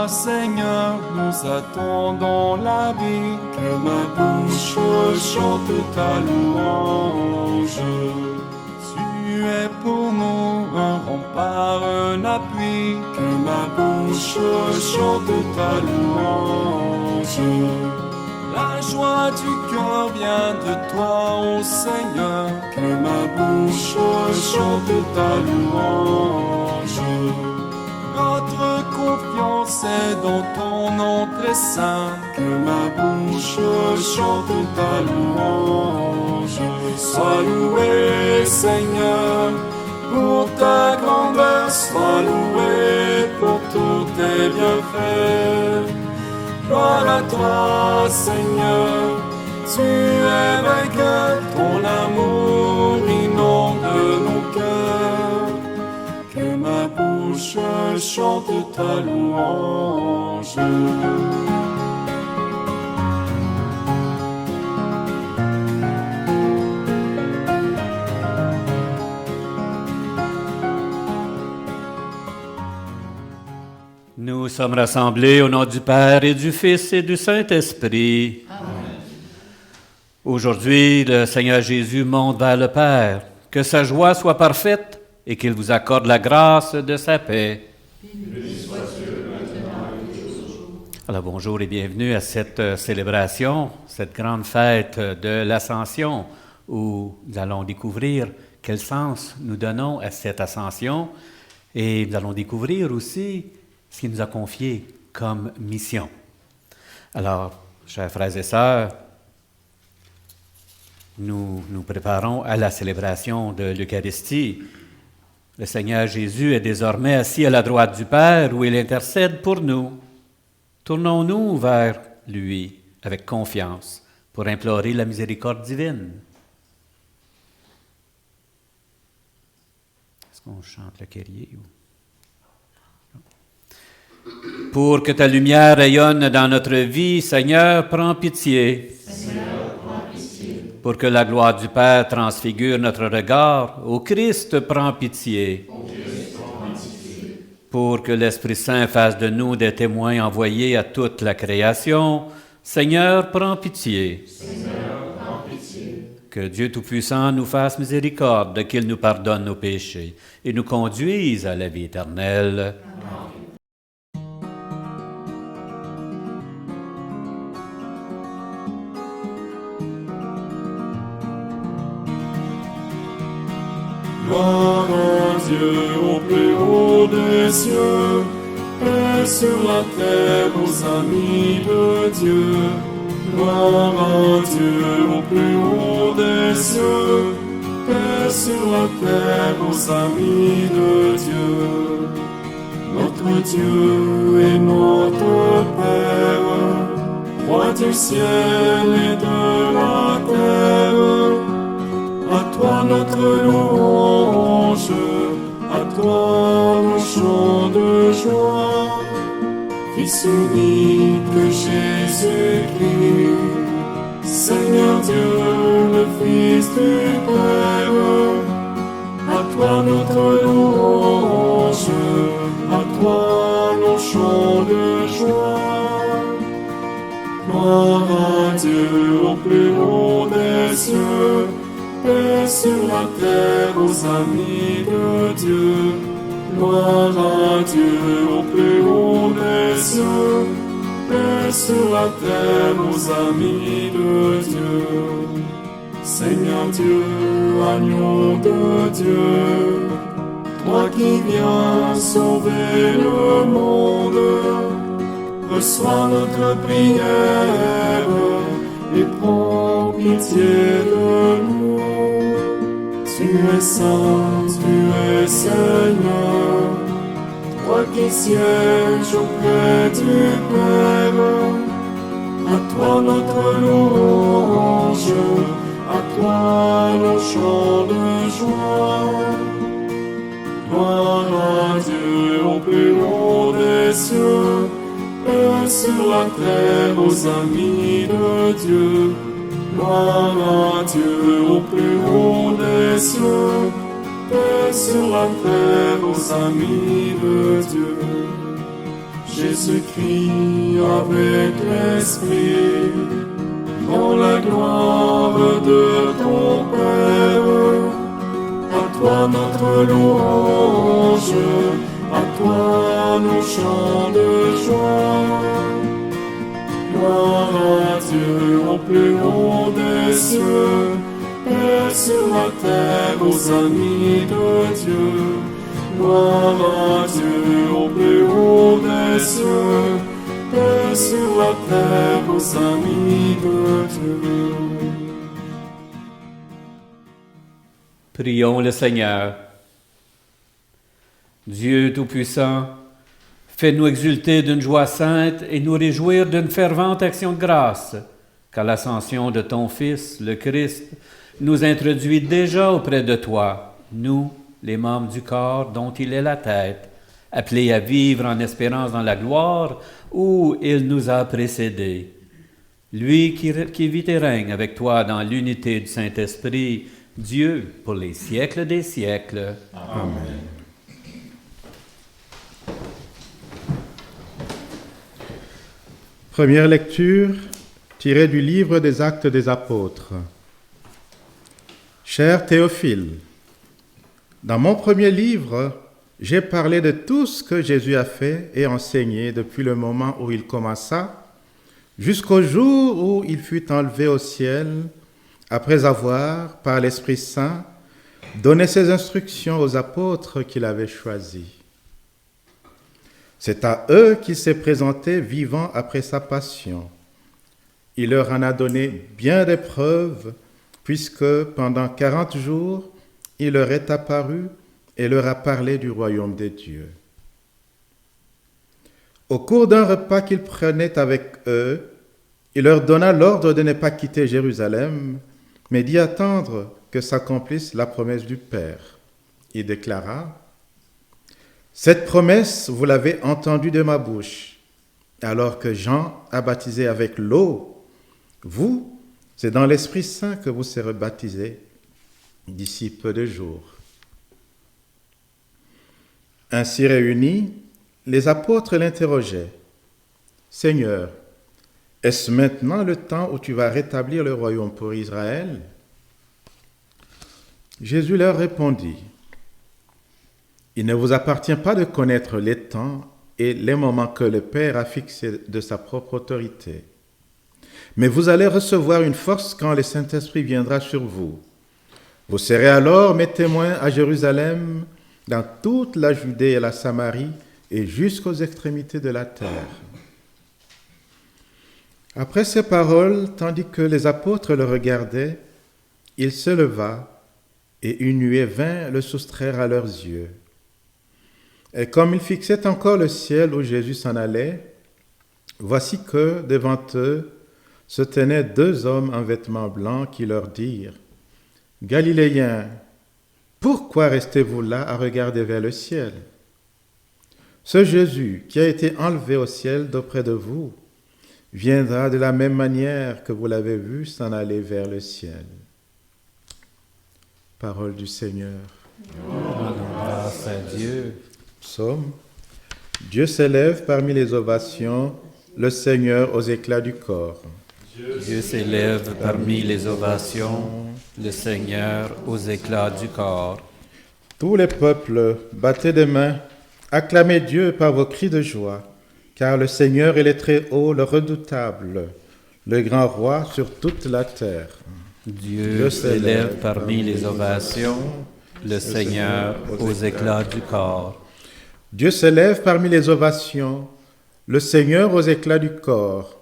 toi, Seigneur, nous attendons la vie. Que ma bouche chante ta louange. Tu es pour nous un rempart, un appui. Que ma bouche chante ta louange. La joie du cœur vient de toi, ô Seigneur. Que ma bouche chante ta louange. Notre confiance est dans ton nom très saint. Que ma bouche chante ta louange. Sois loué, Seigneur, pour ta grandeur. Sois loué pour tous tes bienfaits. Gloire à toi, Seigneur, tu es vainqueur, ton amour inonde nos cœurs. Que ma bouche chante ta louange. Nous sommes rassemblés au nom du Père et du Fils et du Saint-Esprit. Amen. Aujourd'hui, le Seigneur Jésus monte vers le Père. Que sa joie soit parfaite et qu'il vous accorde la grâce de sa paix. Alors bonjour et bienvenue à cette célébration, cette grande fête de l'Ascension, où nous allons découvrir quel sens nous donnons à cette ascension et nous allons découvrir aussi ce qu'il nous a confié comme mission. Alors, chers frères et sœurs, nous nous préparons à la célébration de l'Eucharistie. Le Seigneur Jésus est désormais assis à la droite du Père où il intercède pour nous. Tournons-nous vers lui avec confiance pour implorer la miséricorde divine. Est-ce qu'on chante le Kyrie ou... Pour que ta lumière rayonne dans notre vie, Seigneur, prends pitié. Seigneur, prends pitié. Pour que la gloire du Père transfigure notre regard, ô Christ, prends pitié. Ô Christ, prends pitié. Pour que l'Esprit Saint fasse de nous des témoins envoyés à toute la création, Seigneur, prends pitié. Seigneur, prends pitié. Que Dieu Tout-Puissant nous fasse miséricorde, qu'il nous pardonne nos péchés et nous conduise à la vie éternelle. Amen. Gloire à Dieu au plus haut des cieux, paix sur la terre aux amis de Dieu. Gloire à Dieu au plus haut des cieux, paix sur la terre aux amis de Dieu. Notre Dieu est notre Père, Roi du ciel et de la terre. À toi notre louange, à toi nos chants de joie. Fils unique Jésus-Christ, Seigneur Dieu, le Fils du Père. À toi notre louange, à toi nos chants de joie. Gloire à Dieu au plus haut des cieux, paix sur la terre aux amis de Dieu. Gloire à Dieu au plus haut des cieux, paix sur la terre aux amis de Dieu. Seigneur Dieu, agneau de Dieu, toi qui viens sauver le monde, reçois notre prière et prends pitié de nous. Tu es saint, tu es Seigneur, toi qui sièges auprès du Père. À toi notre louange, à toi nos chants de joie. Gloire à Dieu au plus haut des cieux, paix sur la terre aux amis de Dieu. Gloire à Dieu au plus haut des cieux, paix sur la terre aux amis de Dieu. Jésus-Christ avec l'Esprit, dans la gloire de ton Père. À toi notre louange, à toi nos chants de joie. Gloire à Dieu au plus haut des cieux, paix sur la terre aux amis de Dieu. Gloire à Dieu au plus haut des cieux, paix sur la terre aux amis de Dieu. Prions le Seigneur. Dieu Tout-Puissant, fais-nous exulter d'une joie sainte et nous réjouir d'une fervente action de grâce, car l'ascension de ton Fils, le Christ, nous introduit déjà auprès de toi, nous, les membres du corps dont il est la tête, appelés à vivre en espérance dans la gloire où il nous a précédés. Lui qui vit et règne avec toi dans l'unité du Saint-Esprit, Dieu, pour les siècles des siècles. Amen. Première lecture tirée du livre des Actes des Apôtres. Cher Théophile, dans mon premier livre, j'ai parlé de tout ce que Jésus a fait et enseigné depuis le moment où il commença jusqu'au jour où il fut enlevé au ciel, après avoir, par l'Esprit Saint, donné ses instructions aux apôtres qu'il avait choisis. C'est à eux qu'il s'est présenté vivant après sa passion. Il leur en a donné bien des preuves, puisque pendant 40 jours, il leur est apparu et leur a parlé du royaume des dieux. Au cours d'un repas qu'il prenait avec eux, il leur donna l'ordre de ne pas quitter Jérusalem, mais d'y attendre que s'accomplisse la promesse du Père. Il déclara : « Cette promesse, vous l'avez entendue de ma bouche, alors que Jean a baptisé avec l'eau. Vous, c'est dans l'Esprit Saint que vous serez baptisés d'ici peu de jours. » Ainsi réunis, les apôtres l'interrogeaient : « Seigneur, est-ce maintenant le temps où tu vas rétablir le royaume pour Israël ?» Jésus leur répondit : « Il ne vous appartient pas de connaître les temps et les moments que le Père a fixés de sa propre autorité. Mais vous allez recevoir une force quand le Saint-Esprit viendra sur vous. Vous serez alors mes témoins à Jérusalem, dans toute la Judée et la Samarie et jusqu'aux extrémités de la terre. » Après ces paroles, tandis que les apôtres le regardaient, il se leva et une nuée vint le soustraire à leurs yeux. Et comme ils fixaient encore le ciel où Jésus s'en allait, voici que, devant eux, se tenaient deux hommes en vêtements blancs qui leur dirent : « Galiléens, pourquoi restez-vous là à regarder vers le ciel ? Ce Jésus qui a été enlevé au ciel d'auprès de vous viendra de la même manière que vous l'avez vu s'en aller vers le ciel. » Parole du Seigneur. Grâce à Dieu. Psaume. Dieu s'élève parmi les ovations, le Seigneur aux éclats du corps. Dieu s'élève parmi les ovations, le Seigneur aux éclats du corps. Tous les peuples, battez des mains, acclamez Dieu par vos cris de joie, car le Seigneur il est très haut, le redoutable, le grand roi sur toute la terre. Dieu s'élève parmi les ovations, le Seigneur aux éclats du corps. Dieu s'élève parmi les ovations, le Seigneur aux éclats du corps.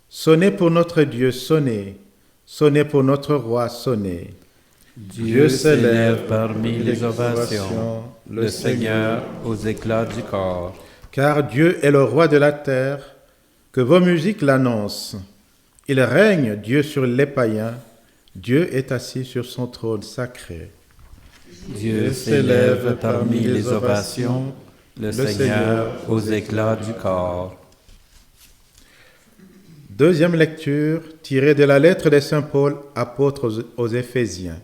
Sonnez pour notre Dieu, sonnez. Sonnez pour notre roi, sonnez. Dieu s'élève parmi les ovations, le Seigneur aux éclats du corps. Car Dieu est le roi de la terre, que vos musiques l'annoncent. Il règne, Dieu, sur les païens. Dieu est assis sur son trône sacré. Dieu s'élève parmi les ovations, le Seigneur aux éclats du corps. Deuxième lecture tirée de la lettre de Saint Paul, apôtre aux Éphésiens.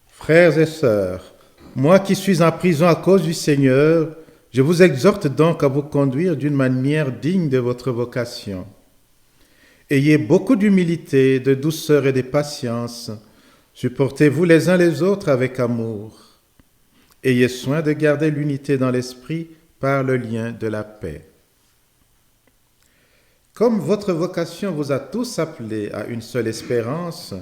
Frères et sœurs, moi qui suis en prison à cause du Seigneur, Je vous exhorte donc à vous conduire d'une manière digne de votre vocation. Ayez beaucoup d'humilité, de douceur et de patience. Supportez-vous les uns les autres avec amour. Ayez soin de garder l'unité dans l'esprit par le lien de la paix. Comme votre vocation vous a tous appelés à une seule espérance,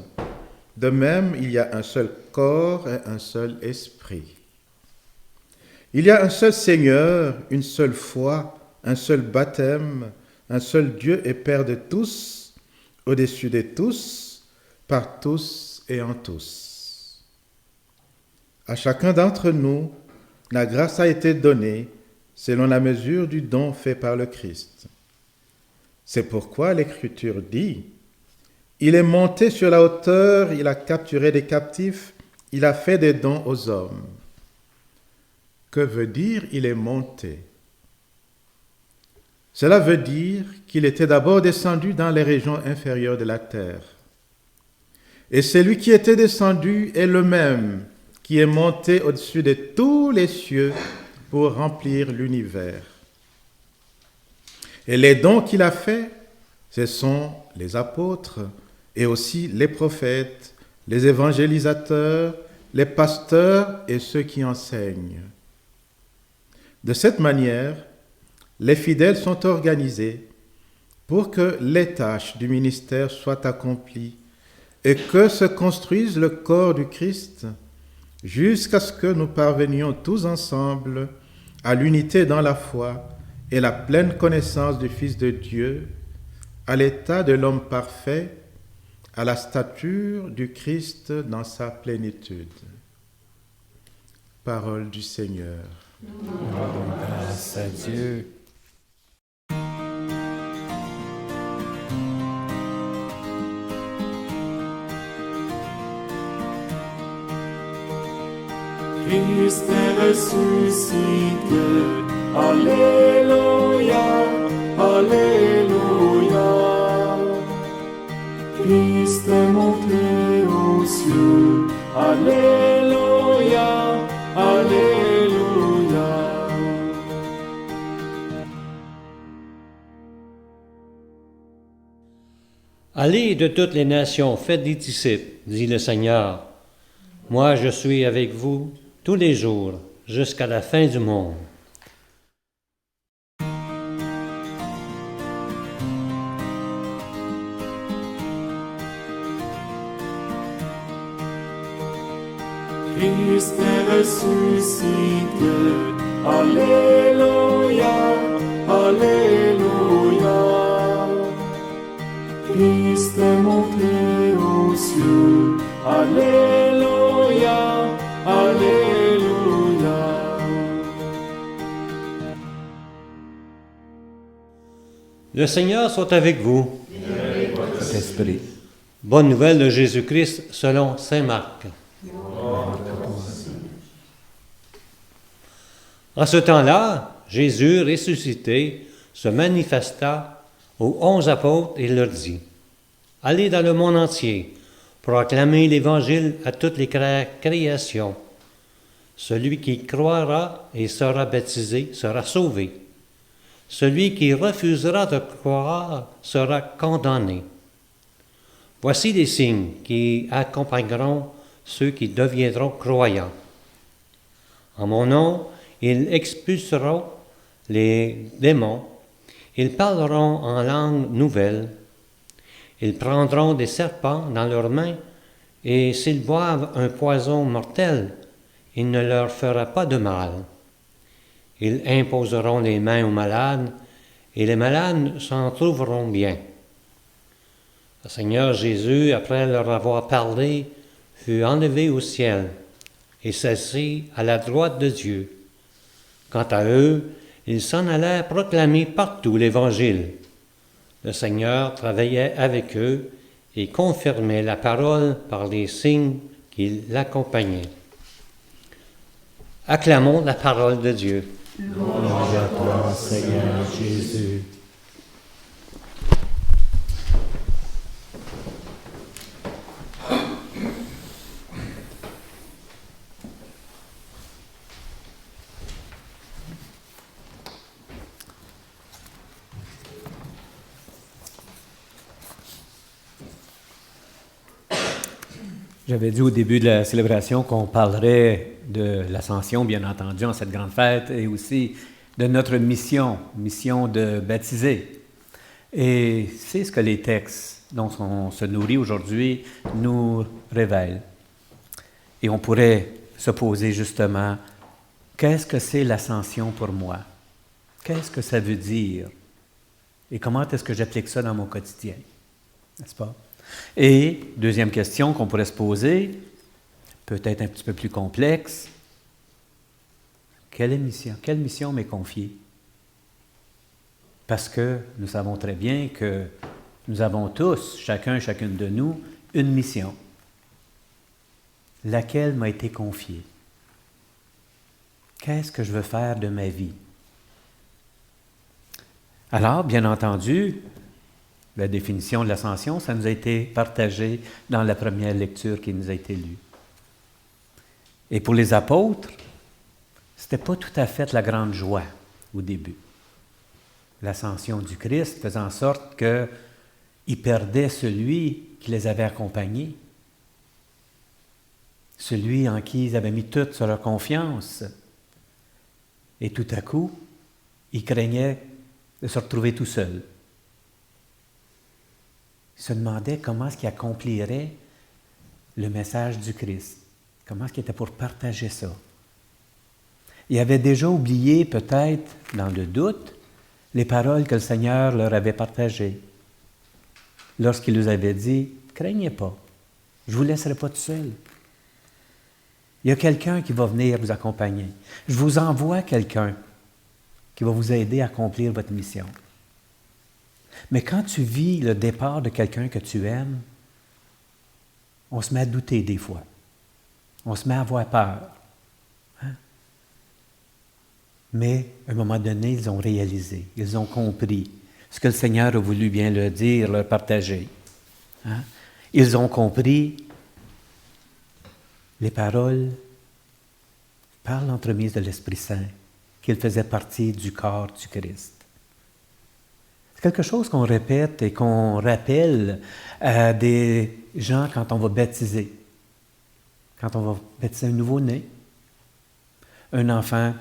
de même il y a un seul corps et un seul esprit. Il y a un seul Seigneur, une seule foi, un seul baptême, un seul Dieu et Père de tous, au-dessus de tous, par tous et en tous. À chacun d'entre nous, la grâce a été donnée selon la mesure du don fait par le Christ. C'est pourquoi l'Écriture dit « Il est monté sur la hauteur, il a capturé des captifs, il a fait des dons aux hommes. » Que veut dire « il est monté » ? Cela veut dire qu'il était d'abord descendu dans les régions inférieures de la terre. Et celui qui était descendu est le même qui est monté au-dessus de tous les cieux pour remplir l'univers. Et les dons qu'il a faits, ce sont les apôtres et aussi les prophètes, les évangélisateurs, les pasteurs et ceux qui enseignent. De cette manière, les fidèles sont organisés pour que les tâches du ministère soient accomplies et que se construise le corps du Christ jusqu'à ce que nous parvenions tous ensemble à l'unité dans la foi et la pleine connaissance du Fils de Dieu, à l'état de l'homme parfait, à la stature du Christ dans sa plénitude. Parole du Seigneur. Grâce à Dieu. Christ est ressuscité, Alléluia, Alléluia. Christ est monté aux cieux, Alléluia, Alléluia. Allez de toutes les nations, faites des disciples, dit le Seigneur. Moi, je suis avec vous tous les jours, jusqu'à la fin du monde. Christ est ressuscité, Alléluia, Alléluia. Christ est monté aux cieux, Alléluia, Alléluia. Le Seigneur soit avec vous. Esprit. Bonne nouvelle de Jésus-Christ selon saint Marc. En ce temps-là, Jésus, ressuscité, se manifesta aux 11 apôtres et leur dit, « Allez dans le monde entier, proclamez l'Évangile à toutes les créations. Celui qui croira et sera baptisé sera sauvé. Celui qui refusera de croire sera condamné. Voici les signes qui accompagneront ceux qui deviendront croyants. En mon nom, ils expulseront les démons, ils parleront en langue nouvelle, ils prendront des serpents dans leurs mains, et s'ils boivent un poison mortel, il ne leur fera pas de mal. Ils imposeront les mains aux malades, et les malades s'en trouveront bien. Le Seigneur Jésus, après leur avoir parlé, fut enlevé au ciel et s'assit à la droite de Dieu. Quant à eux, ils s'en allèrent proclamer partout l'Évangile. Le Seigneur travaillait avec eux et confirmait la parole par les signes qui l'accompagnaient. Acclamons la parole de Dieu. Louange à toi, Seigneur Jésus. J'avais dit au début de la célébration qu'on parlerait de l'ascension, bien entendu, en cette grande fête, et aussi de notre mission de baptiser. Et c'est ce que les textes dont on se nourrit aujourd'hui nous révèlent. Et on pourrait se poser justement, qu'est-ce que c'est l'ascension pour moi? Qu'est-ce que ça veut dire? Et comment est-ce que j'applique ça dans mon quotidien? N'est-ce pas? Et deuxième question qu'on pourrait se poser, peut-être un petit peu plus complexe, quelle mission m'est confiée? Parce que nous savons très bien que nous avons tous, chacune de nous, une mission. Laquelle m'a été confiée? Qu'est-ce que je veux faire de ma vie? Alors, bien entendu, la définition de l'ascension, ça nous a été partagé dans la première lecture qui nous a été lue. Et pour les apôtres, ce n'était pas tout à fait la grande joie au début. L'ascension du Christ faisait en sorte qu'ils perdaient celui qui les avait accompagnés, celui en qui ils avaient mis toute leur confiance. Et tout à coup, ils craignaient de se retrouver tout seuls. Ils se demandaient comment est-ce qu'ils accompliraient le message du Christ, comment est-ce qu'ils étaient pour partager ça. Ils avaient déjà oublié, peut-être, dans le doute, les paroles que le Seigneur leur avait partagées. Lorsqu'il nous avait dit, « Craignez pas, je ne vous laisserai pas tout seul. Il y a quelqu'un qui va venir vous accompagner. Je vous envoie quelqu'un qui va vous aider à accomplir votre mission. » Mais quand tu vis le départ de quelqu'un que tu aimes, on se met à douter des fois. On se met à avoir peur. Hein? Mais à un moment donné, ils ont réalisé, ils ont compris ce que le Seigneur a voulu bien leur dire, leur partager. Hein? Ils ont compris les paroles par l'entremise de l'Esprit Saint, qu'ils faisaient partie du corps du Christ. C'est quelque chose qu'on répète et qu'on rappelle à des gens quand on va baptiser. Quand on va baptiser un nouveau-né, un enfant un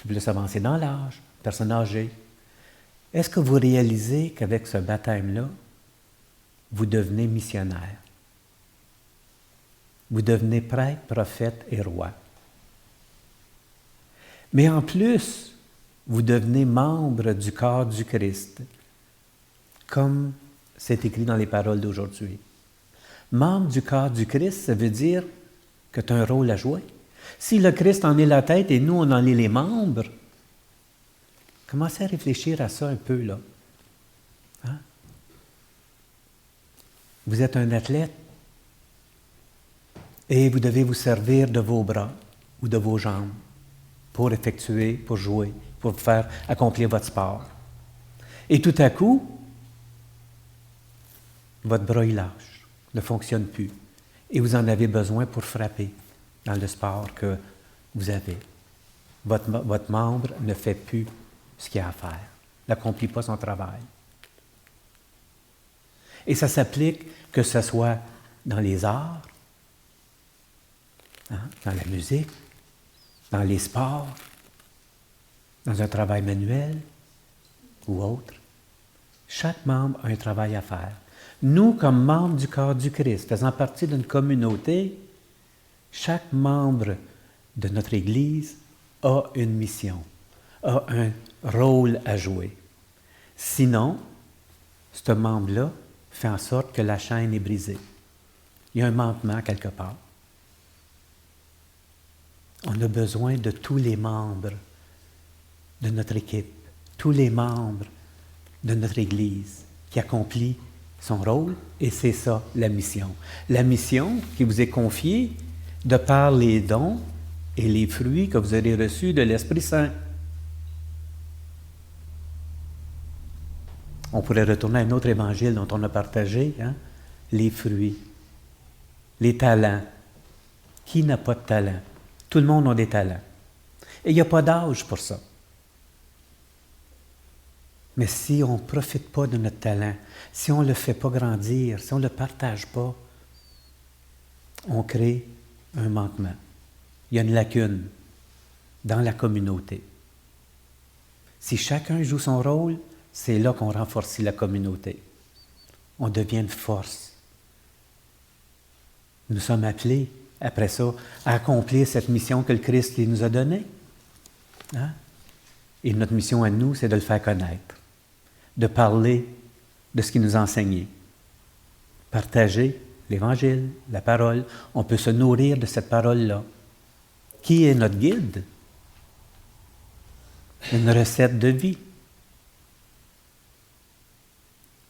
peu plus avancé dans l'âge, une personne âgée. Est-ce que vous réalisez qu'avec ce baptême-là, vous devenez missionnaire? Vous devenez prêtre, prophète et roi. Mais en plus, vous devenez membre du corps du Christ, comme c'est écrit dans les paroles d'aujourd'hui. Membre du corps du Christ, ça veut dire que tu as un rôle à jouer. Si le Christ en est la tête et nous, on en est les membres, commencez à réfléchir à ça un peu, là. Hein? Vous êtes un athlète et vous devez vous servir de vos bras ou de vos jambes pour effectuer, pour jouer, pour faire accomplir votre sport. Et tout à coup, votre bras il lâche, ne fonctionne plus. Et vous en avez besoin pour frapper dans le sport que vous avez. Votre membre ne fait plus ce qu'il a à faire, n'accomplit pas son travail. Et ça s'applique que ce soit dans les arts, hein, dans la musique, dans les sports, dans un travail manuel ou autre. Chaque membre a un travail à faire. Nous, comme membres du corps du Christ, faisant partie d'une communauté, chaque membre de notre Église a une mission, a un rôle à jouer. Sinon, ce membre-là fait en sorte que la chaîne est brisée. Il y a un manquement quelque part. On a besoin de tous les membres de notre équipe, tous les membres de notre Église qui accomplissent son rôle, et c'est ça la mission. La mission qui vous est confiée de par les dons et les fruits que vous aurez reçus de l'Esprit Saint. On pourrait retourner à un autre évangile dont on a partagé, hein? Les fruits, les talents. Qui n'a pas de talent? Tout le monde a des talents. Et il n'y a pas d'âge pour ça. Mais si on ne profite pas de notre talent, si on ne le fait pas grandir, si on ne le partage pas, on crée un manquement. Il y a une lacune dans la communauté. Si chacun joue son rôle, c'est là qu'on renforce la communauté. On devient une force. Nous sommes appelés, après ça, à accomplir cette mission que le Christ nous a donnée. Hein? Et notre mission à nous, c'est de le faire connaître, de parler de ce qu'il nous a enseigné, partager l'Évangile, la parole. On peut se nourrir de cette parole-là. Qui est notre guide? Une recette de vie.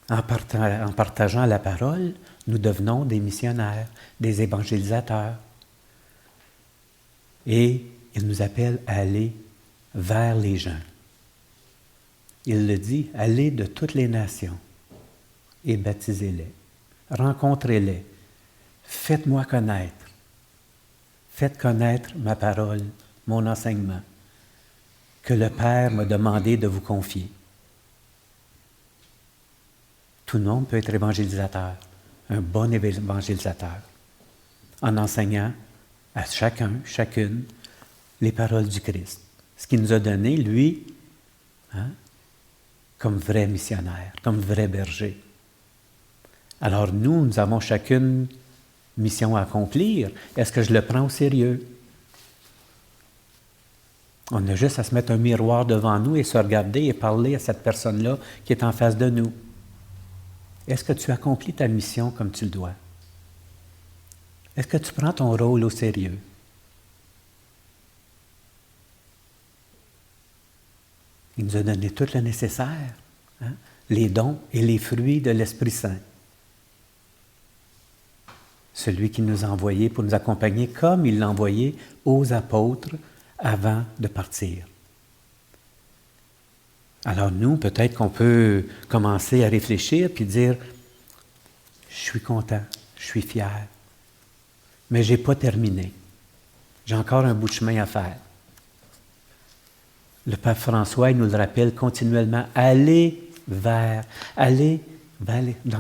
En partageant la parole, nous devenons des missionnaires, des évangélisateurs. Et il nous appelle à aller vers les gens. Il le dit, allez de toutes les nations et baptisez-les, rencontrez-les, faites-moi connaître, faites connaître ma parole, mon enseignement, que le Père m'a demandé de vous confier. Tout le monde peut être évangélisateur, un bon évangélisateur, en enseignant à chacun, chacune, les paroles du Christ. Ce qu'il nous a donné, lui, comme vrai missionnaire, comme vrai berger. Alors nous avons chacune mission à accomplir. Est-ce que je le prends au sérieux? On a juste à se mettre un miroir devant nous et se regarder et parler à cette personne-là qui est en face de nous. Est-ce que tu accomplis ta mission comme tu le dois? Est-ce que tu prends ton rôle au sérieux? Il nous a donné tout le nécessaire, les dons et les fruits de l'Esprit Saint. Celui qui nous a envoyés pour nous accompagner comme il l'a envoyé aux apôtres avant de partir. Alors nous, peut-être qu'on peut commencer à réfléchir puis dire « Je suis content, je suis fier, mais je n'ai pas terminé. J'ai encore un bout de chemin à faire. » Le pape François, il nous le rappelle continuellement, allez dans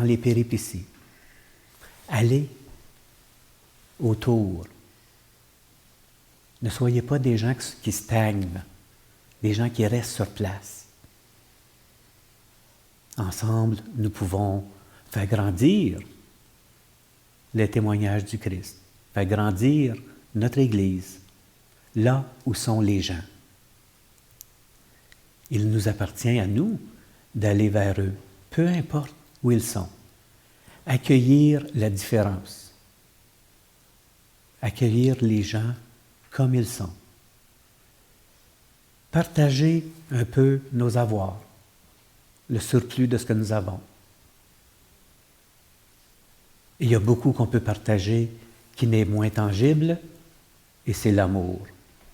les péripéties. Allez autour. Ne soyez pas des gens qui stagnent, des gens qui restent sur place. Ensemble, nous pouvons faire grandir les témoignages du Christ, faire grandir notre Église, là où sont les gens. Il nous appartient à nous d'aller vers eux, peu importe où ils sont. Accueillir la différence. Accueillir les gens comme ils sont. Partager un peu nos avoirs, le surplus de ce que nous avons. Il y a beaucoup qu'on peut partager qui n'est moins tangible, et c'est l'amour,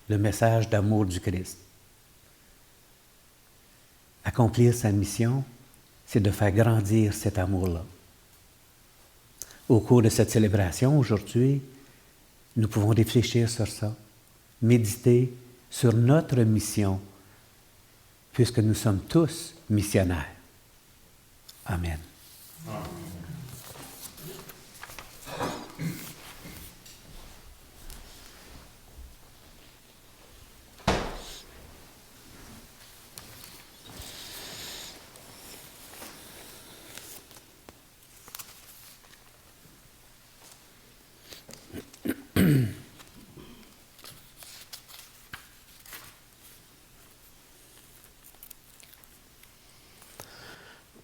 le message d'amour du Christ. Accomplir sa mission, c'est de faire grandir cet amour-là. Au cours de cette célébration aujourd'hui, nous pouvons réfléchir sur ça, méditer sur notre mission, puisque nous sommes tous missionnaires. Amen.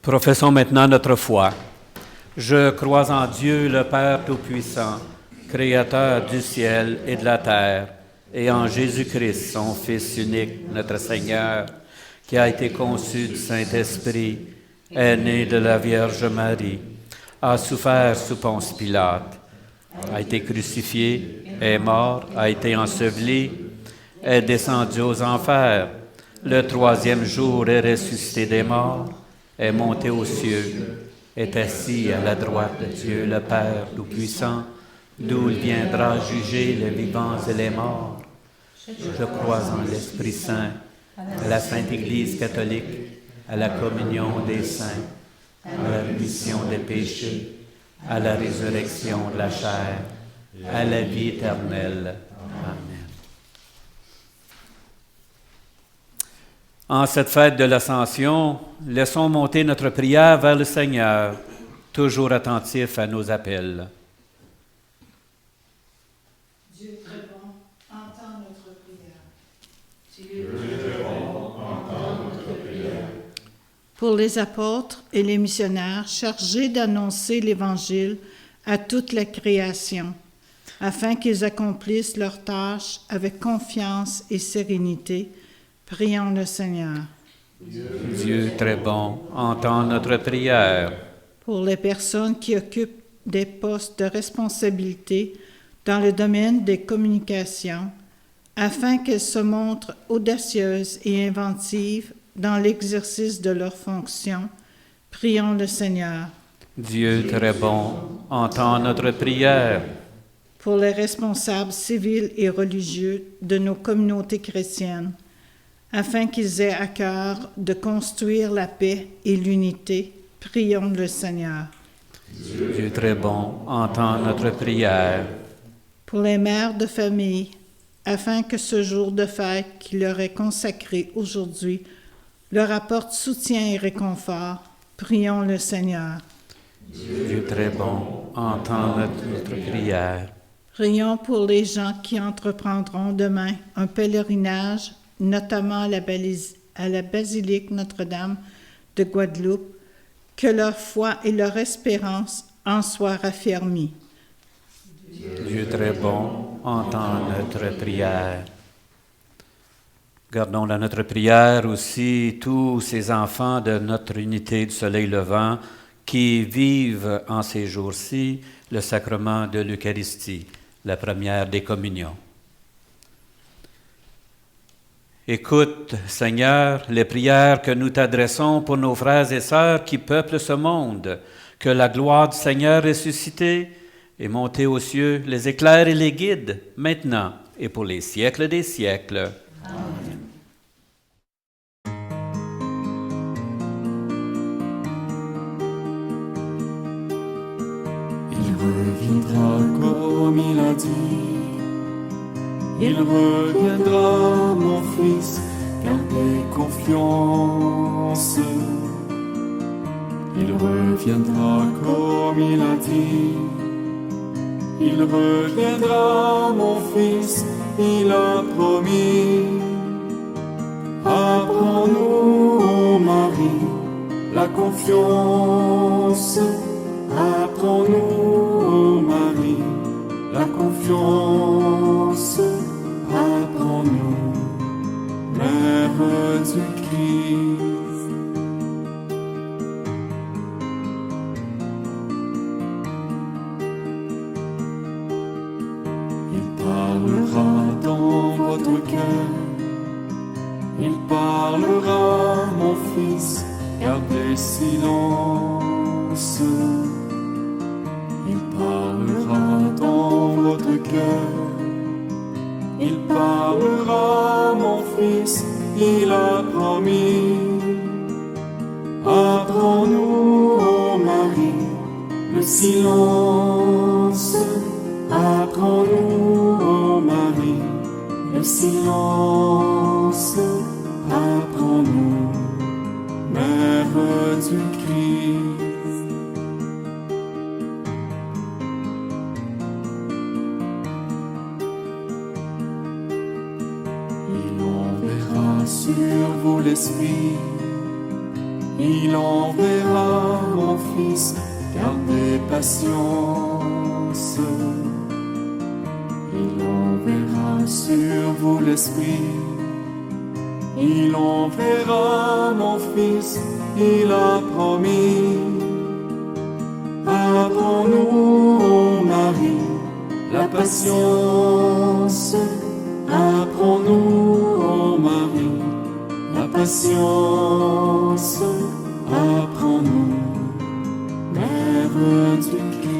Professons maintenant notre foi. Je crois en Dieu, le Père Tout-Puissant, Créateur du ciel et de la terre, et en Jésus-Christ, son Fils unique, notre Seigneur, qui a été conçu du Saint-Esprit, est né de la Vierge Marie, a souffert sous Ponce Pilate, a été crucifié, est mort, a été enseveli, est descendu aux enfers, le troisième jour est ressuscité des morts, est monté aux cieux, est assis à la droite de Dieu le Père Tout-Puissant, d'où il viendra juger les vivants et les morts. Je crois en l'Esprit Saint, à la Sainte Église catholique, à la communion des saints, à la rémission des péchés, à la résurrection de la chair, à la vie éternelle. Amen. En cette fête de l'Ascension, laissons monter notre prière vers le Seigneur, toujours attentif à nos appels. Dieu très bon, entends notre prière. Pour les apôtres et les missionnaires chargés d'annoncer l'Évangile à toute la création, afin qu'ils accomplissent leur tâche avec confiance et sérénité, prions le Seigneur. Dieu très bon, entends notre prière. Pour les personnes qui occupent des postes de responsabilité dans le domaine des communications, afin qu'elles se montrent audacieuses et inventives dans l'exercice de leurs fonctions, prions le Seigneur. Dieu très bon, entends notre prière. Pour les responsables civils et religieux de nos communautés chrétiennes, afin qu'ils aient à cœur de construire la paix et l'unité, prions le Seigneur. Dieu très bon, entends notre prière. Pour les mères de famille, afin que ce jour de fête qui leur est consacré aujourd'hui leur apporte soutien et réconfort, prions le Seigneur. Dieu très bon, entends notre prière. Prions pour les gens qui entreprendront demain un pèlerinage, notamment à la basilique Notre-Dame de Guadeloupe, que leur foi et leur espérance en soient raffermies. Dieu très bon, entends notre prière. Gardons dans notre prière aussi tous ces enfants de notre unité du Soleil levant qui vivent en ces jours-ci le sacrement de l'Eucharistie, la première des communions. Écoute, Seigneur, les prières que nous t'adressons pour nos frères et sœurs qui peuplent ce monde, que la gloire du Seigneur ressuscité et montée aux cieux les éclaire et les guide, maintenant et pour les siècles des siècles. Amen. Il reviendra comme il a dit. Il reviendra, mon fils, gardez confiance. Il reviendra comme il a dit. Il reviendra, mon fils, il a promis. Apprends-nous, ô Marie, la confiance. Apprends-nous, ô Marie, la confiance. Apprends-nous, Mère du Christ. Il parlera dans votre cœur. Il parlera, mon fils, gardez silence. Il parlera dans votre cœur. Il parlera, mon fils, il a promis. Apprends-nous, ô Marie, le silence. Apprends-nous, ô Marie, le silence. Apprends-nous, Mère du Christ. Il enverra sur vous l'Esprit. Il enverra, mon fils, gardez patience. Il enverra sur vous l'Esprit. Il enverra, mon fils, il a promis. Apprends-nous, ô Marie, la patience. Apprends-nous, ô Marie, la patience. Apprends-nous, Mère du Christ.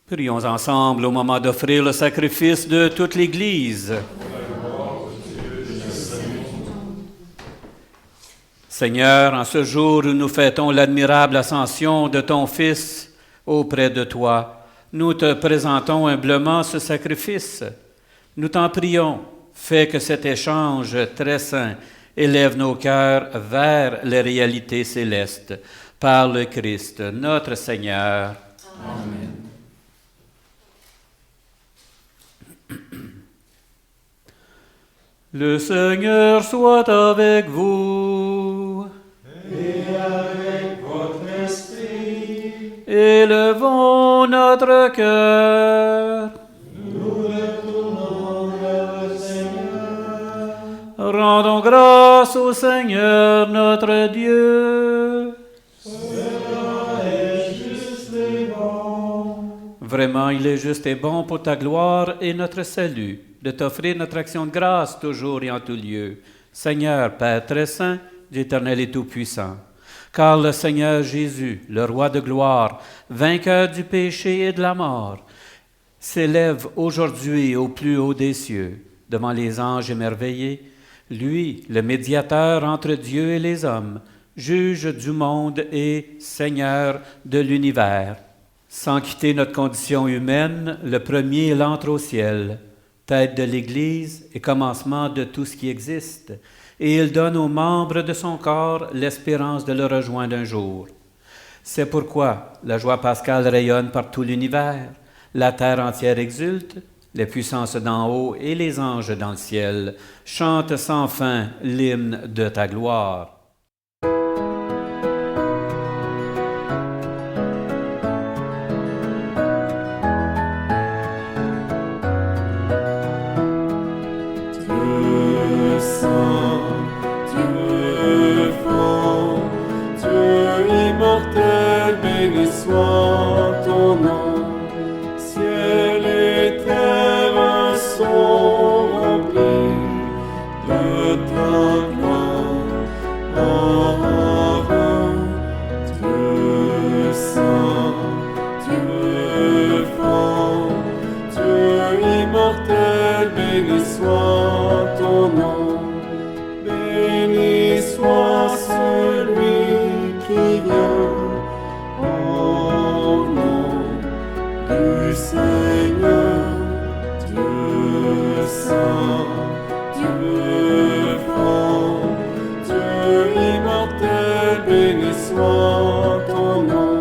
Prions ensemble au moment d'offrir le sacrifice de toute l'Église. Seigneur, en ce jour où nous fêtons l'admirable ascension de ton Fils auprès de toi, nous te présentons humblement ce sacrifice. Nous t'en prions, fais que cet échange très saint élève nos cœurs vers les réalités célestes. Par le Christ, notre Seigneur. Amen. Le Seigneur soit avec vous. Et avec votre esprit. Élevons notre cœur. Nous le tournons vers le Seigneur. Rendons grâce au Seigneur notre Dieu. Cela est juste et bon. Vraiment, il est juste et bon pour ta gloire et notre salut, de t'offrir notre action de grâce toujours et en tout lieu. Seigneur, Père très saint, d'Éternel et tout-puissant. Car le Seigneur Jésus, le Roi de gloire, vainqueur du péché et de la mort, s'élève aujourd'hui au plus haut des cieux, devant les anges émerveillés. Lui, le médiateur entre Dieu et les hommes, juge du monde et Seigneur de l'univers. Sans quitter notre condition humaine, le premier il entre au ciel, tête de l'Église et commencement de tout ce qui existe, et il donne aux membres de son corps l'espérance de le rejoindre un jour. C'est pourquoi la joie pascale rayonne par tout l'univers, la terre entière exulte, les puissances d'en haut et les anges dans le ciel chantent sans fin l'hymne de ta gloire. Dieu saint, Dieu fort, Dieu immortel, béni soit ton nom. Ciel et terre sont remplis de ta gloire. Dieu saint, Dieu fort, Dieu immortel, béni soit ton nom. Béni soit celui qui vient au nom du Seigneur. Dieu saint, Dieu fort, Dieu immortel, béni soit ton nom.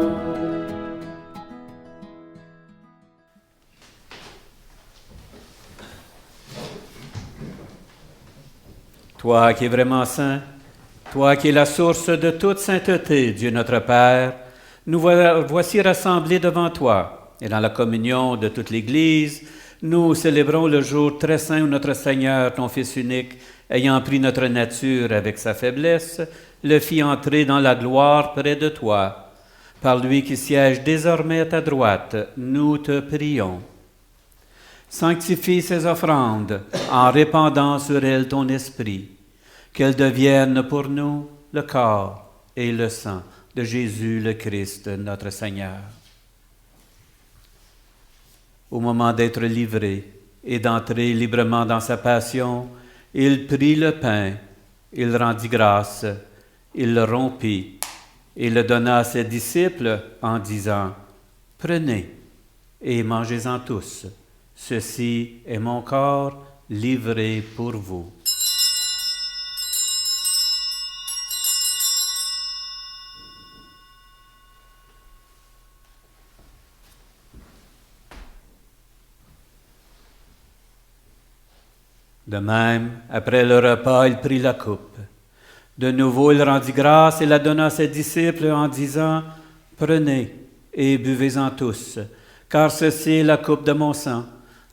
Toi qui es vraiment saint, toi qui es la source de toute sainteté, Dieu notre Père, nous voici rassemblés devant toi, et dans la communion de toute l'Église, nous célébrons le jour très saint où notre Seigneur, ton Fils unique, ayant pris notre nature avec sa faiblesse, le fit entrer dans la gloire près de toi. Par lui qui siège désormais à ta droite, nous te prions. Sanctifie ces offrandes en répandant sur elles ton esprit, qu'elles deviennent pour nous le corps et le sang de Jésus le Christ, notre Seigneur. Au moment d'être livré et d'entrer librement dans sa passion, il prit le pain, il rendit grâce, il le rompit et le donna à ses disciples en disant « Prenez et mangez-en tous. Ceci est mon corps livré pour vous. » De même, après le repas, il prit la coupe. De nouveau, il rendit grâce et la donna à ses disciples en disant « Prenez et buvez-en tous, car ceci est la coupe de mon sang,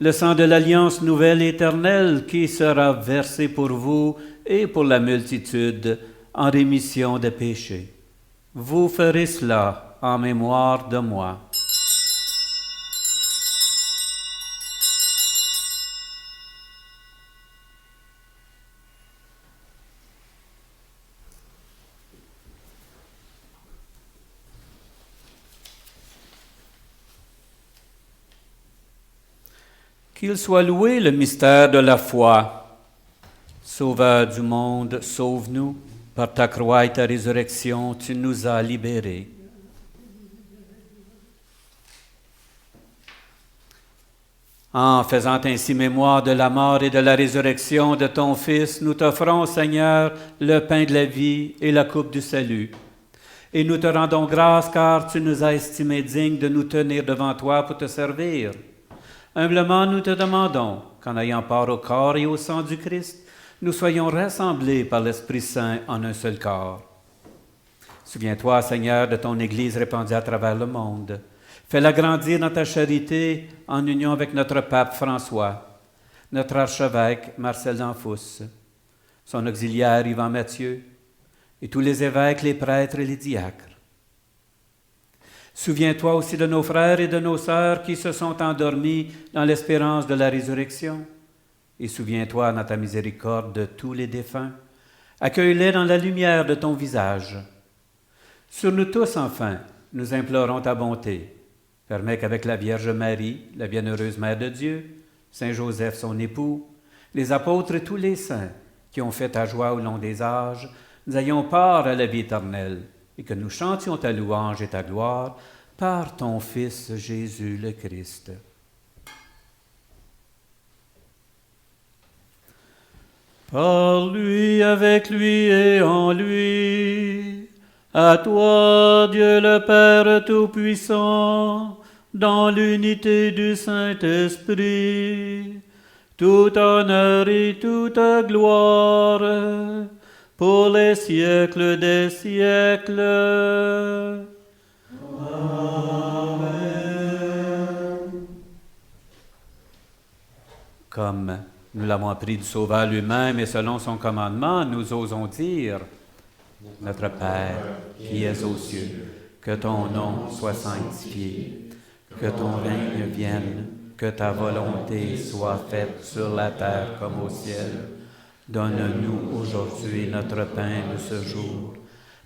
le sang de l'alliance nouvelle et éternelle qui sera versé pour vous et pour la multitude en rémission des péchés. Vous ferez cela en mémoire de moi. » Qu'il soit loué le mystère de la foi. Sauveur du monde, sauve-nous. Par ta croix et ta résurrection, tu nous as libérés. En faisant ainsi mémoire de la mort et de la résurrection de ton Fils, nous t'offrons, Seigneur, le pain de la vie et la coupe du salut. Et nous te rendons grâce car tu nous as estimés dignes de nous tenir devant toi pour te servir. Humblement, nous te demandons qu'en ayant part au corps et au sang du Christ, nous soyons rassemblés par l'Esprit Saint en un seul corps. Souviens-toi, Seigneur, de ton Église répandue à travers le monde. Fais-la grandir dans ta charité en union avec notre pape François, notre archevêque Marcel d'Anfous, son auxiliaire Yvan Mathieu, et tous les évêques, les prêtres et les diacres. Souviens-toi aussi de nos frères et de nos sœurs qui se sont endormis dans l'espérance de la résurrection. Et souviens-toi, dans ta miséricorde, de tous les défunts. Accueille-les dans la lumière de ton visage. Sur nous tous, enfin, nous implorons ta bonté. Permets qu'avec la Vierge Marie, la bienheureuse Mère de Dieu, Saint Joseph, son époux, les apôtres et tous les saints qui ont fait ta joie au long des âges, nous ayons part à la vie éternelle et que nous chantions ta louange et ta gloire par ton Fils Jésus le Christ. Par lui, avec lui et en lui, à toi, Dieu le Père Tout-Puissant, dans l'unité du Saint-Esprit, tout honneur et toute gloire, pour les siècles des siècles. Amen. Comme nous l'avons appris du Sauveur lui-même et selon son commandement, nous osons dire: Notre Père, qui es aux cieux, que ton nom soit sanctifié, que ton règne vienne, que ta volonté soit faite sur la terre comme au ciel. Donne-nous aujourd'hui notre pain de ce jour.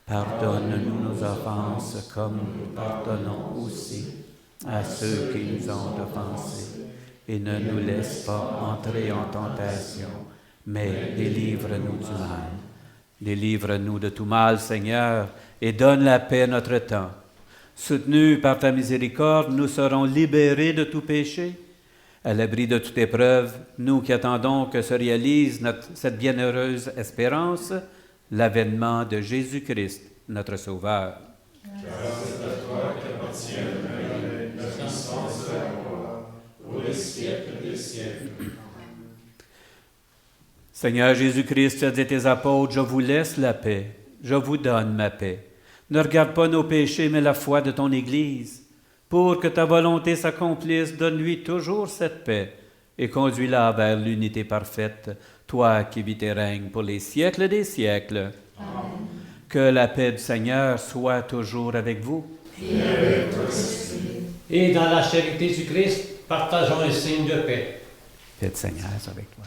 Pardonne-nous nos offenses comme nous pardonnons aussi à ceux qui nous ont offensés. Et ne nous laisse pas entrer en tentation, mais délivre-nous du mal. Délivre-nous de tout mal, Seigneur, et donne la paix à notre temps. Soutenus par ta miséricorde, nous serons libérés de tout péché. À l'abri de toute épreuve, nous qui attendons que se réalise cette bienheureuse espérance, l'avènement de Jésus-Christ, notre Sauveur. Car c'est à toi qu'appartient le règne, la puissance et la gloire, pour les siècles des siècles. Seigneur Jésus-Christ, tu as dit tes apôtres, je vous laisse la paix, je vous donne ma paix. Ne regarde pas nos péchés, mais la foi de ton Église. Pour que ta volonté s'accomplisse, donne-lui toujours cette paix et conduis-la vers l'unité parfaite, toi qui vis et règnes pour les siècles des siècles. Amen. Que la paix du Seigneur soit toujours avec vous. Et avec ton esprit. Et dans la charité du Christ, partageons un signe de paix. Paix du Seigneur soit avec toi.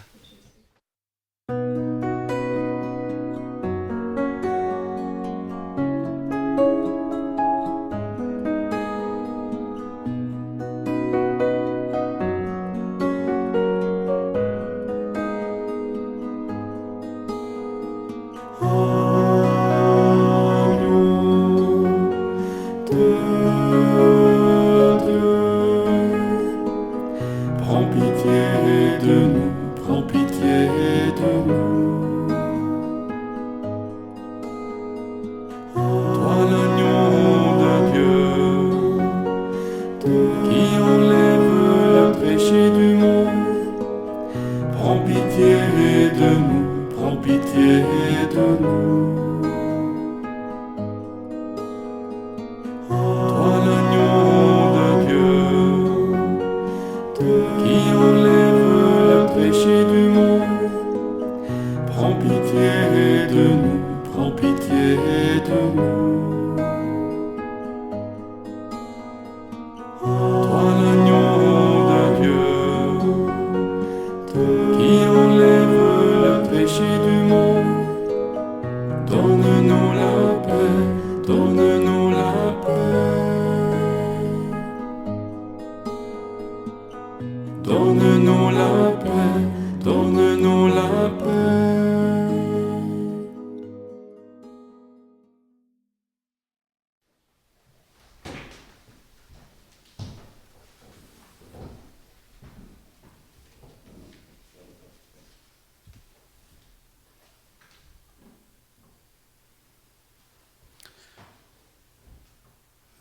Donne-nous la paix, donne-nous la paix.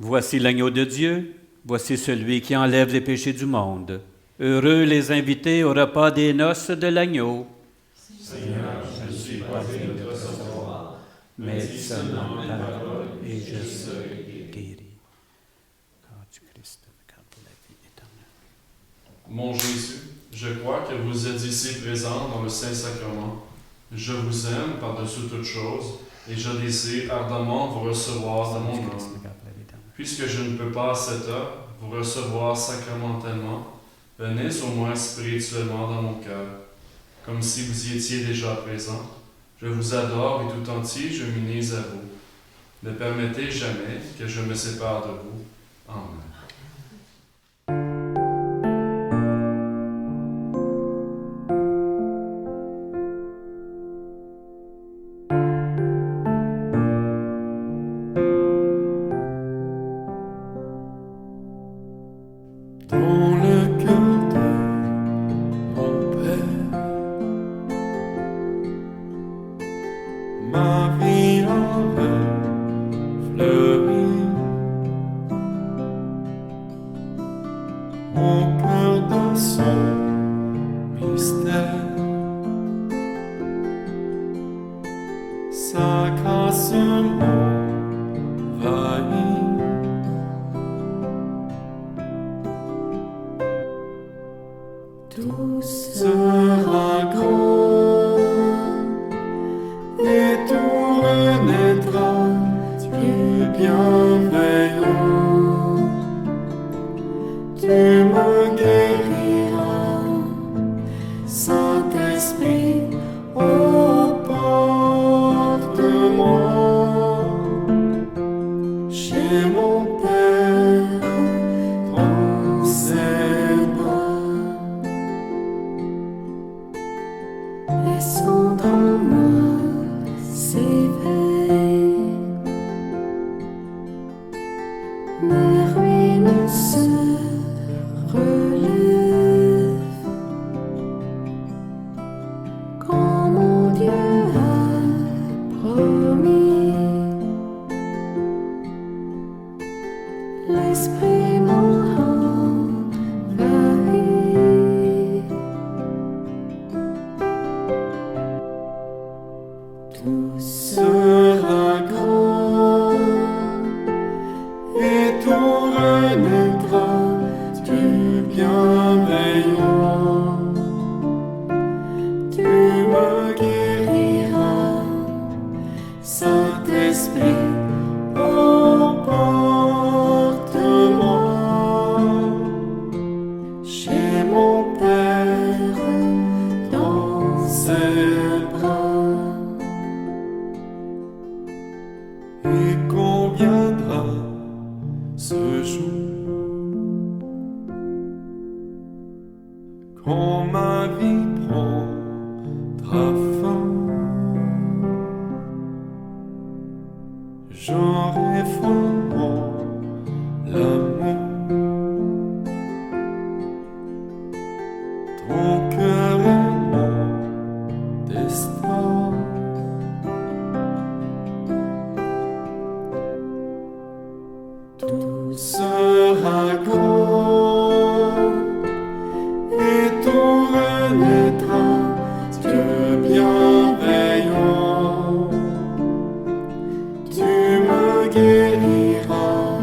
Voici l'agneau de Dieu, voici celui qui enlève les péchés du monde. Heureux les invités au repas des noces de l'agneau. Seigneur, je ne suis pas digne de te recevoir, mais dis seulement une parole et je serai guéri. Corps du Christ, le corps de la vie éternelle. Mon Jésus, je crois que vous êtes ici présent dans le Saint-Sacrement. Je vous aime par-dessus toute chose et je désire ardemment vous recevoir dans mon âme. Puisque je ne peux pas à cette heure vous recevoir sacramentellement, venez au moins spirituellement dans mon cœur. Comme si vous y étiez déjà présent, je vous adore et tout entier je m'unise à vous. Ne permettez jamais que je me sépare de vous. Amen. Dans le cœur de mon Père, ma vie avait fleuri. Au cœur de son mystère, sa grâce m'envahit. Tout sera grand et tout renaîtra du bienveillant. Tu me guériras, Saint-Esprit, oh porte-moi chez mon Père dans ses bras. Laissons en moi s'éveiller, mes ruines se relèvent. Quand mon Dieu a promis, l'Esprit m'envahit. Tout Sera grand et tout renaîtra du bienveillant. Tu me guériras, Saint-Esprit, oh porte-moi chez mon Père dans ses bras. Et quand viendra ce jour, quand ma vie prendra fin, j'aurai froidement l'amour. Ton cœur est mon destin. Tout sera grand et tout renaîtra, Dieu bienveillant. Tu me guériras,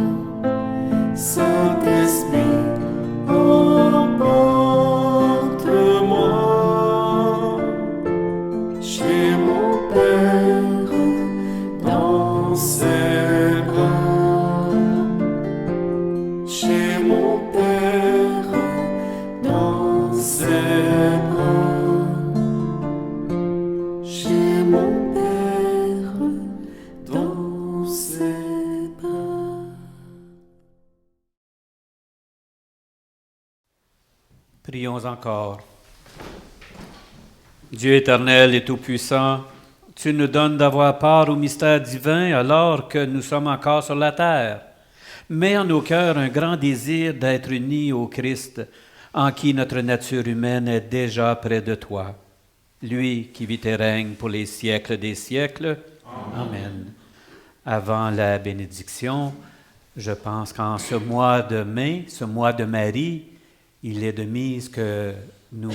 Saint-Esprit, oh porte-moi chez mon Père dans ses bras. Chez mon Père dans ses bras. Chez mon Père dans ses bras. Prions encore. Dieu éternel et tout-puissant, tu nous donnes d'avoir part au mystère divin alors que nous sommes encore sur la terre. Mets en nos cœurs un grand désir d'être unis au Christ, en qui notre nature humaine est déjà près de toi. Lui qui vit et règne pour les siècles des siècles. Amen. Avant la bénédiction, Je pense qu'en ce mois de mai, ce mois de Marie, il est de mise que nous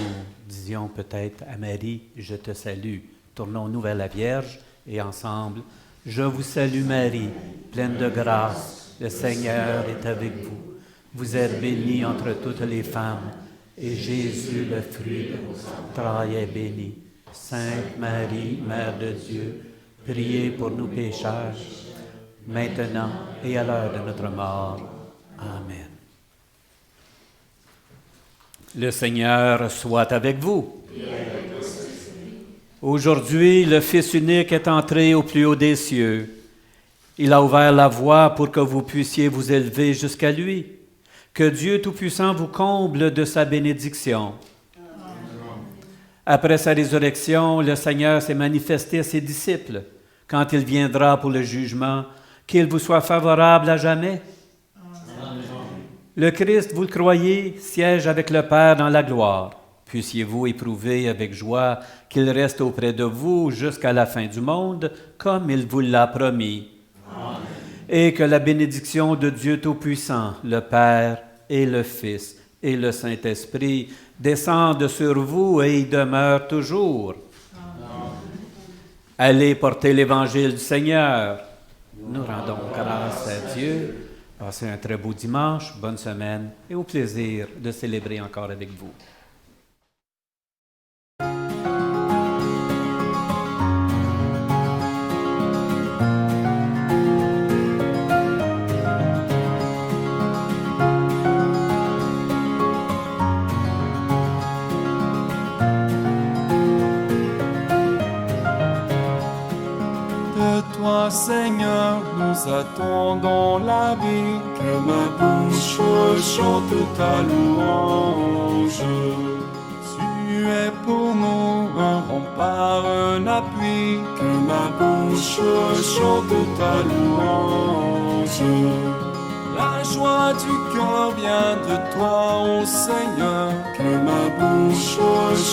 disions peut-être à Marie, je te salue. Tournons-nous vers la Vierge et ensemble, je vous salue Marie, pleine de grâce, le Seigneur est avec vous. Vous êtes bénie entre toutes les femmes, et Jésus, le fruit de vos entrailles, est béni. Sainte Marie, Mère de Dieu, priez pour nous pécheurs, maintenant et à l'heure de notre mort. Amen. Le Seigneur soit avec vous. Aujourd'hui, le Fils unique est entré au plus haut des cieux. Il a ouvert la voie pour que vous puissiez vous élever jusqu'à lui. Que Dieu Tout-Puissant vous comble de sa bénédiction. Après sa résurrection, le Seigneur s'est manifesté à ses disciples. Quand il viendra pour le jugement, qu'il vous soit favorable à jamais. Amen. Le Christ, vous le croyez, siège avec le Père dans la gloire. Puissiez-vous éprouver avec joie qu'il reste auprès de vous jusqu'à la fin du monde, comme il vous l'a promis. Amen. Et que la bénédiction de Dieu Tout-Puissant, le Père et le Fils et le Saint-Esprit descendent sur vous et y demeurent toujours. Amen. Allez porter l'Évangile du Seigneur. Nous rendons grâce à Dieu. Passez un très beau dimanche, bonne semaine et au plaisir de célébrer encore avec vous. Toi, Seigneur, nous attendons la vie, que ma bouche chante ta louange. Tu es pour nous un rempart, un appui, que ma bouche chante ta louange. La joie du cœur vient de toi, ô Seigneur, que ma bouche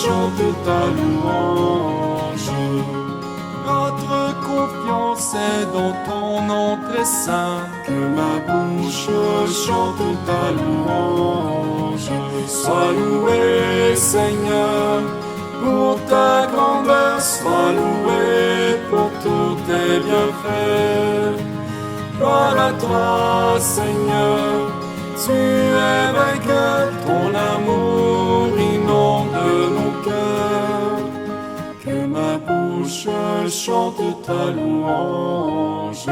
chante ta louange. Notre confiance est dans ton nom très saint, que ma bouche chante ta louange. Sois loué, Seigneur, pour ta grandeur, sois loué pour tous tes bienfaits. Gloire à toi, Seigneur, tu es vainqueur, ton amour inonde nos cœurs. Que ma bouche chante ta louange.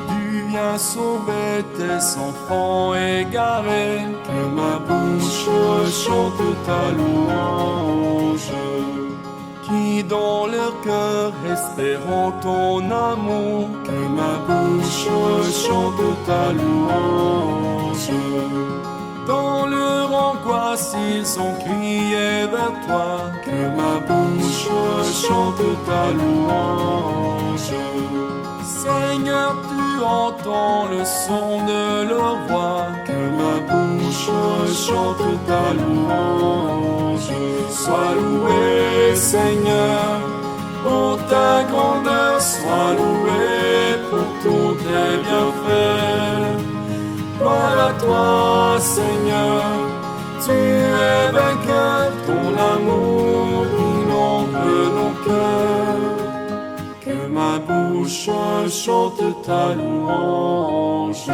Tu viens sauver tes enfants égarés, que ma bouche chante ta louange. Qui dans leur cœur espérant ton amour, que ma bouche chante ta louange. Dans leur angoisse ils ont crié vers toi, que ma bouche chante ta louange. Seigneur, tu entends le son de leur voix, que ma bouche chante ta louange. Sois loué, Seigneur, pour ta grandeur, sois loué pour tous tes bienfaits. Gloire à toi, Seigneur, tu es vainqueur, ton amour inonde nos cœurs. Que ma bouche chante ta louange.